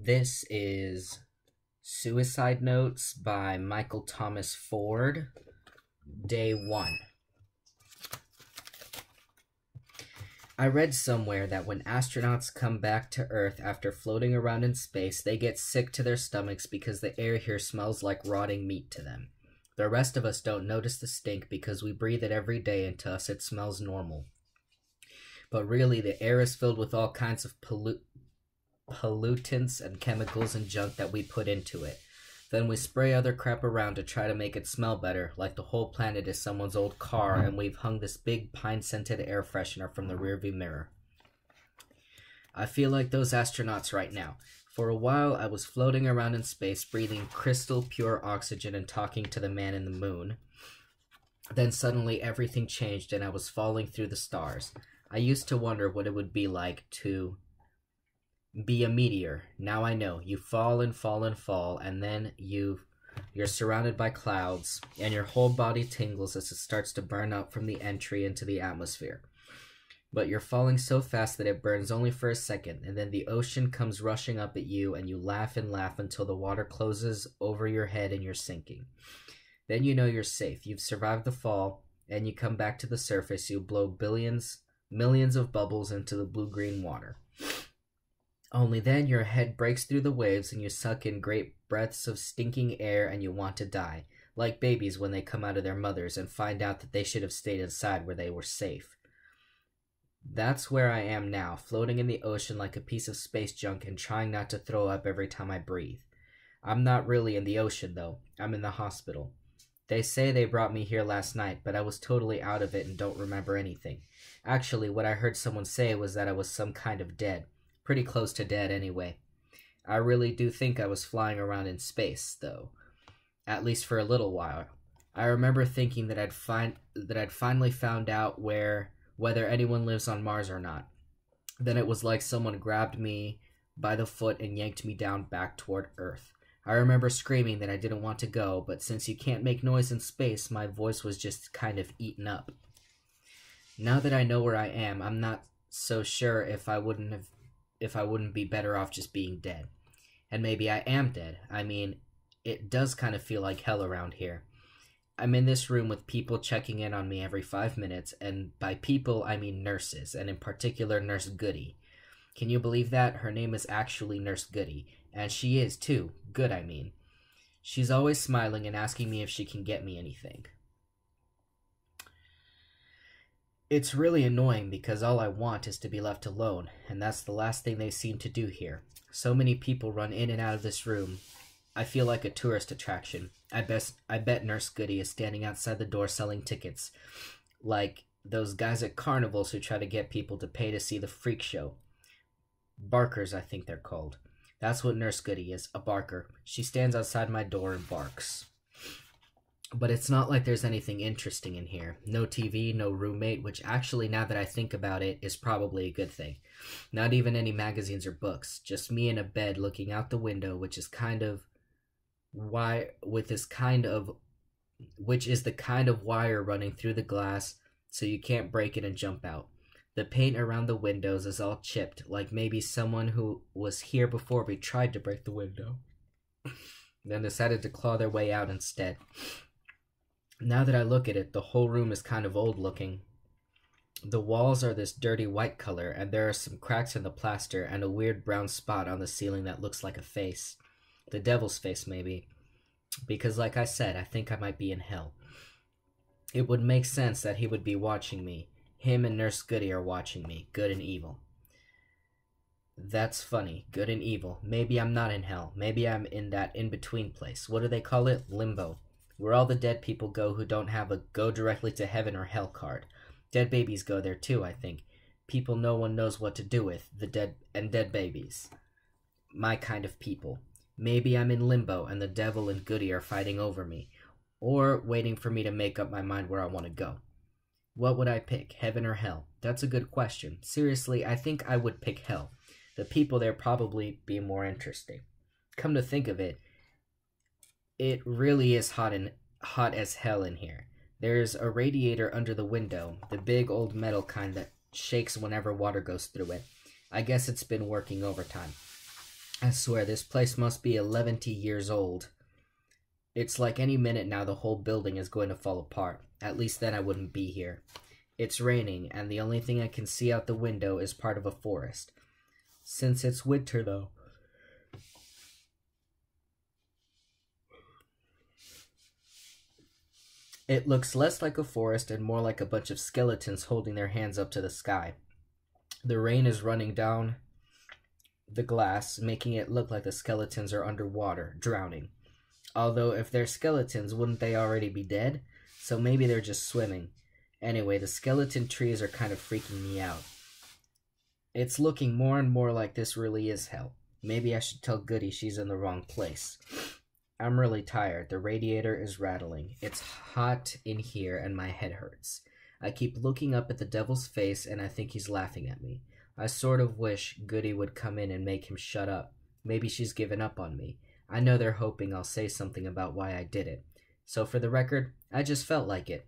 This is Suicide Notes by Michael Thomas Ford, Day 1. I read somewhere that when astronauts come back to Earth after floating around in space, they get sick to their stomachs because the air here smells like rotting meat to them. The rest of us don't notice the stink because we breathe it every day, and to us it smells normal. But really, the air is filled with all kinds of pollutants and chemicals and junk that we put into it. Then we spray other crap around to try to make it smell better, like the whole planet is someone's old car and we've hung this big pine-scented air freshener from the rearview mirror. I feel like those astronauts right now. For a while, I was floating around in space, breathing crystal pure oxygen and talking to the man in the moon. Then suddenly everything changed and I was falling through the stars. I used to wonder what it would be like to be a meteor. Now I know. You fall and fall and fall, and then you're surrounded by clouds, and your whole body tingles as it starts to burn up from the entry into the atmosphere. But you're falling so fast that it burns only for a second, and then the ocean comes rushing up at you, and you laugh and laugh until the water closes over your head and you're sinking. Then you know you're safe. You've survived the fall, and you come back to the surface. You blow millions of bubbles into the blue-green water. Only then your head breaks through the waves and you suck in great breaths of stinking air and you want to die, like babies when they come out of their mothers and find out that they should have stayed inside where they were safe. That's where I am now, floating in the ocean like a piece of space junk and trying not to throw up every time I breathe. I'm not really in the ocean, though. I'm in the hospital. They say they brought me here last night, but I was totally out of it and don't remember anything. Actually, what I heard someone say was that I was some kind of dead. Pretty close to dead, anyway. I really do think I was flying around in space, though. At least for a little while. I remember thinking that I'd finally found out whether anyone lives on Mars or not. Then it was like someone grabbed me by the foot and yanked me down back toward Earth. I remember screaming that I didn't want to go, but since you can't make noise in space, my voice was just kind of eaten up. Now that I know where I am, I'm not so sure if I wouldn't be better off just being dead. And maybe I am dead. I mean, it does kind of feel like hell around here. I'm in this room with people checking in on me every 5 minutes, and by people I mean nurses, and in particular Nurse Goody. Can you believe that? Her name is actually Nurse Goody, and she is too. Good, I mean. She's always smiling and asking me if she can get me anything. It's really annoying because all I want is to be left alone, and that's the last thing they seem to do here. So many people run in and out of this room. I feel like a tourist attraction. I bet Nurse Goody is standing outside the door selling tickets, like those guys at carnivals who try to get people to pay to see the freak show. Barkers, I think they're called. That's what Nurse Goody is, a barker. She stands outside my door and barks. But it's not like there's anything interesting in here. No TV, no roommate, which actually, now that I think about it, is probably a good thing. Not even any magazines or books. Just me in a bed looking out the window, which is the kind of wire running through the glass so you can't break it and jump out. The paint around the windows is all chipped, like maybe someone who was here before me tried to break the window, then decided to claw their way out instead. Now that I look at it, the whole room is kind of old looking. The walls are this dirty white color, and there are some cracks in the plaster and a weird brown spot on the ceiling that looks like a face. The devil's face, maybe. Because like I said, I think I might be in hell. It would make sense that he would be watching me. Him and Nurse Goody are watching me, good and evil. That's funny, good and evil. Maybe I'm not in hell. Maybe I'm in that in-between place. What do they call it? Limbo. Where all the dead people go who don't have a go directly to heaven or hell card. Dead babies go there too, I think. People no one knows what to do with, dead babies. My kind of people. Maybe I'm in limbo and the devil and Goody are fighting over me, or waiting for me to make up my mind where I want to go. What would I pick, heaven or hell? That's a good question. Seriously, I think I would pick hell. The people there probably be more interesting. Come to think of it, it really is hot as hell in here. There's a radiator under the window, the big old metal kind that shakes whenever water goes through it. I guess it's been working overtime. I swear, this place must be 11 years old. It's like any minute now the whole building is going to fall apart. At least then I wouldn't be here. It's raining, and the only thing I can see out the window is part of a forest. Since it's winter, though. It looks less like a forest and more like a bunch of skeletons holding their hands up to the sky. The rain is running down the glass, making it look like the skeletons are underwater, drowning. Although if they're skeletons, wouldn't they already be dead? So maybe they're just swimming. Anyway, the skeleton trees are kind of freaking me out. It's looking more and more like this really is hell. Maybe I should tell Goody she's in the wrong place. I'm really tired. The radiator is rattling. It's hot in here and my head hurts. I keep looking up at the devil's face and I think he's laughing at me. I sort of wish Goody would come in and make him shut up. Maybe she's given up on me. I know they're hoping I'll say something about why I did it. So for the record, I just felt like it.